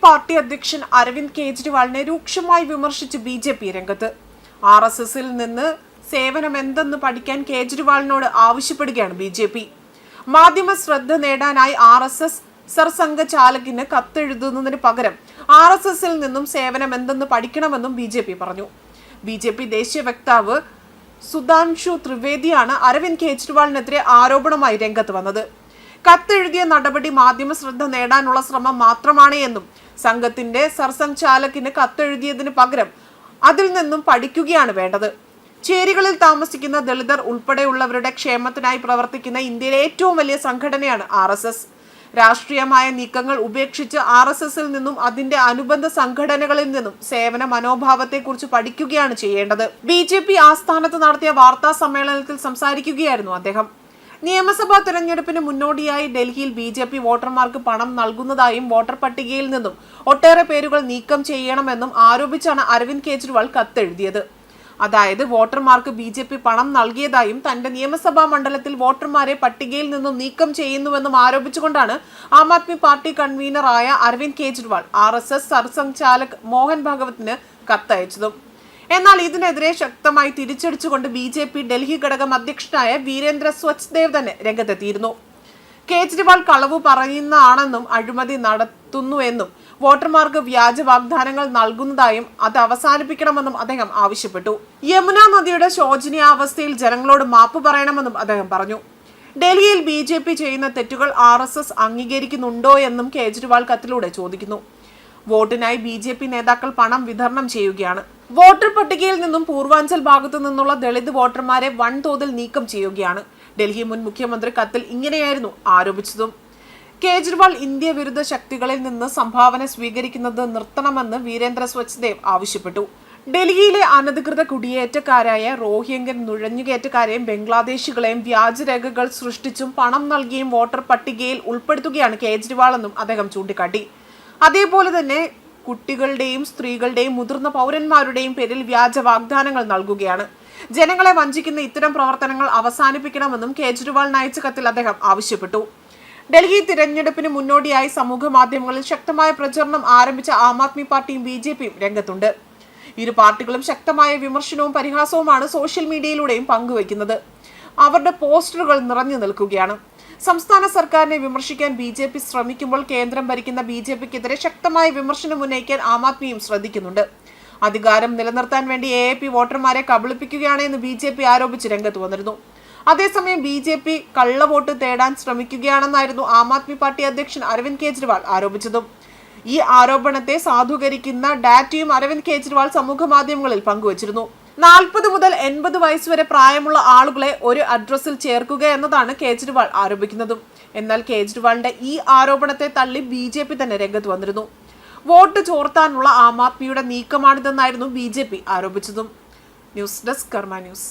Party അധ്യക്ഷൻ അരവിന്ദ് കെജ്രിവാളിനെ രൂക്ഷമായി വിമർശിച്ച് ബിജെപി രംഗത്ത്. RSSൽ നിന്ന് സേവനം എന്തെന്ന് പഠിക്കാൻ കേജ്രിവാളിനോട് ആവശ്യപ്പെടുകയാണ് ബിജെപി. മാധ്യമ ശ്രദ്ധ നേടാനായി RSS സർസംഘചാലകിന് കത്തെഴുതുന്നതിന് പകരം RSSൽ നിന്നും സേവനം എന്തെന്ന് പഠിക്കണമെന്നും ബിജെപി പറഞ്ഞു. ബിജെപി ദേശീയ വക്താവ് സുധാൻഷു ത്രിവേദിയാണ് അരവിന്ദ് കെജ്രിവാളിനെതിരെ ആരോപണമായി രംഗത്ത് വന്നത്. കത്തെഴുതിയ നടപടി മാധ്യമ ശ്രദ്ധ നേടാനുള്ള ശ്രമം മാത്രമാണ് എന്നും സംഘത്തിന്റെ സർസംഘചാലകിന് കത്തെഴുതിയതിന് പകരം അതിൽ നിന്നും പഠിക്കുകയാണ് വേണ്ടത്. ചേരികളിൽ താമസിക്കുന്ന ദളിതർ ഉൾപ്പെടെയുള്ളവരുടെ ക്ഷേമത്തിനായി പ്രവർത്തിക്കുന്ന ഇന്ത്യയിലെ ഏറ്റവും വലിയ സംഘടനയാണ് RSS. രാഷ്ട്രീയമായ നീക്കങ്ങൾ ഉപേക്ഷിച്ച് RSSൽ നിന്നും അതിന്റെ അനുബന്ധ സംഘടനകളിൽ നിന്നും സേവന മനോഭാവത്തെക്കുറിച്ച് പഠിക്കുകയാണ് ചെയ്യേണ്ടത്. ബിജെപി ആസ്ഥാനത്ത് നടത്തിയ വാർത്താ സമ്മേളനത്തിൽ സംസാരിക്കുകയായിരുന്നു അദ്ദേഹം. നിയമസഭാ തെരഞ്ഞെടുപ്പിന് മുന്നോടിയായി ഡൽഹിയിൽ ബിജെപി വോട്ടർമാർക്ക് പണം നൽകുന്നതായും വോട്ടർ പട്ടികയിൽ നിന്നും ഒട്ടേറെ പേരുകൾ നീക്കം ചെയ്യണമെന്നും ആരോപിച്ചാണ് അരവിന്ദ് കെജ്രിവാൾ കത്തെഴുതിയത്. അതായത് വോട്ടർമാർക്ക് ബിജെപി പണം നൽകിയതായും തന്റെ നിയമസഭാ മണ്ഡലത്തിൽ വോട്ടർമാരെ പട്ടികയിൽ നിന്നും നീക്കം ചെയ്യുന്നുവെന്നും ആരോപിച്ചുകൊണ്ടാണ് ആം ആദ്മി പാർട്ടി കൺവീനറായ അരവിന്ദ് കെജ്രിവാൾ RSS സർസംഘചാലക് മോഹൻ ഭാഗവത്തിന് കത്തയച്ചതും. എന്നാൽ ഇതിനെതിരെ ശക്തമായി തിരിച്ചടിച്ചുകൊണ്ട് ബിജെപി ഡൽഹി ഘടകം അധ്യക്ഷനായ വീരേന്ദ്ര സ്വച്ഛ്ദേവ് തന്നെ രംഗത്തെത്തിയിരുന്നു. കേജ്രിവാൾ കളവ് പറയുന്നതാണെന്നും അഴിമതി നടത്തുന്നുവെന്നും വോട്ടർമാർക്ക് വ്യാജ വാഗ്ദാനങ്ങൾ നൽകുന്നതായും അത് അവസാനിപ്പിക്കണമെന്നും അദ്ദേഹം ആവശ്യപ്പെട്ടു. യമുന നദിയുടെ ശോചനീയാവസ്ഥയിൽ ജനങ്ങളോട് മാപ്പ് പറയണമെന്നും അദ്ദേഹം പറഞ്ഞു. ഡൽഹിയിൽ ബിജെപി ചെയ്യുന്ന തെറ്റുകൾ RSS അംഗീകരിക്കുന്നുണ്ടോ എന്നും കേജ്രിവാൾ കത്തിലൂടെ ചോദിക്കുന്നു. വോട്ടിനായി ബിജെപി നേതാക്കൾ പണം വിതരണം ചെയ്യുകയാണ്. വോട്ടർ പട്ടികയിൽ നിന്നും പൂർവാഞ്ചൽ ഭാഗത്തു നിന്നുള്ള ദളിത് വോട്ടർമാരെ വൻതോതിൽ നീക്കം ചെയ്യുകയാണ്. ഡൽഹി മുൻ മുഖ്യമന്ത്രി കത്തിൽ ഇങ്ങനെയായിരുന്നു ആരോപിച്ചതും. കേജ്രിവാൾ ഇന്ത്യ വിരുദ്ധ ശക്തികളിൽ നിന്ന് സംഭാവന സ്വീകരിക്കുന്നത് നിർത്തണമെന്ന് വീരേന്ദ്ര സ്വച്ഛ്ദേവ് ആവശ്യപ്പെട്ടു. ഡൽഹിയിലെ അനധികൃത കുടിയേറ്റക്കാരായ റോഹിംഗ്യൻ നുഴഞ്ഞുകയറ്റക്കാരെയും ബംഗ്ലാദേശികളെയും വ്യാജരേഖകൾ സൃഷ്ടിച്ചും പണം നൽകിയും വോട്ടർ പട്ടികയിൽ ഉൾപ്പെടുത്തുകയാണ് കേജ്രിവാളെന്നും അദ്ദേഹം ചൂണ്ടിക്കാട്ടി. അതേപോലെ തന്നെ കുട്ടികളുടെയും സ്ത്രീകളുടെയും മുതിർന്ന പൗരന്മാരുടെയും പേരിൽ വ്യാജ വാഗ്ദാനങ്ങൾ നൽകുകയാണ്. ജനങ്ങളെ വഞ്ചിക്കുന്ന ഇത്തരം പ്രവർത്തനങ്ങൾ അവസാനിപ്പിക്കണമെന്നും കേജ്രിവാളിന് അയച്ച കത്തിൽ അദ്ദേഹം ആവശ്യപ്പെട്ടു. ഡൽഹി തിരഞ്ഞെടുപ്പിന് മുന്നോടിയായി സമൂഹ മാധ്യമങ്ങളിൽ ശക്തമായ പ്രചരണം ആരംഭിച്ച ആം ആദ്മി പാർട്ടിയും ബിജെപിയും രംഗത്തുണ്ട്. ഇരു പാർട്ടികളും ശക്തമായ വിമർശനവും പരിഹാസവുമാണ് സോഷ്യൽ മീഡിയയിലൂടെയും പങ്കുവയ്ക്കുന്നത്. അവരുടെ പോസ്റ്ററുകൾ നിറഞ്ഞു നിൽക്കുകയാണ്. സംസ്ഥാന സർക്കാരിനെ വിമർശിക്കാൻ ബിജെപി ശ്രമിക്കുമ്പോൾ കേന്ദ്രം ഭരിക്കുന്ന ബിജെപിക്കെതിരെ ശക്തമായ വിമർശനം ഉന്നയിക്കാൻ ആം ആദ്മിയും ശ്രദ്ധിക്കുന്നുണ്ട്. അധികാരം നിലനിർത്താൻ വേണ്ടി AAP വോട്ടർമാരെ കബളിപ്പിക്കുകയാണ് എന്ന് ബിജെപി ആരോപിച്ച് രംഗത്ത് വന്നിരുന്നു. അതേസമയം ബിജെപി കള്ളവോട്ട് തേടാൻ ശ്രമിക്കുകയാണെന്നായിരുന്നു ആം ആദ്മി പാർട്ടി അധ്യക്ഷൻ അരവിന്ദ് കെജ്രിവാൾ ആരോപിച്ചതും. ഈ ആരോപണത്തെ സാധൂകരിക്കുന്ന ഡാറ്റയും അരവിന്ദ് കെജ്രിവാൾ സമൂഹ മാധ്യമങ്ങളിൽ പങ്കുവച്ചിരുന്നു. 40 മുതൽ 80 വയസ്സ് വരെ പ്രായമുള്ള ആളുകളെ ഒരു അഡ്രസ്സിൽ ചേർക്കുക എന്നതാണ് കേജ്രിവാൾ ആരോപിക്കുന്നതും. എന്നാൽ കേജ്രിവാളിന്റെ ഈ ആരോപണത്തെ തള്ളി ബിജെപി തന്നെ രംഗത്ത് വന്നിരുന്നു. വോട്ട് ചോർത്താനുള്ള ആം ആദ്മിയുടെ നീക്കമാണിതെന്നായിരുന്നു ബിജെപി ആരോപിച്ചതും. ന്യൂസ് ഡെസ്ക് കർമ്മ ന്യൂസ്.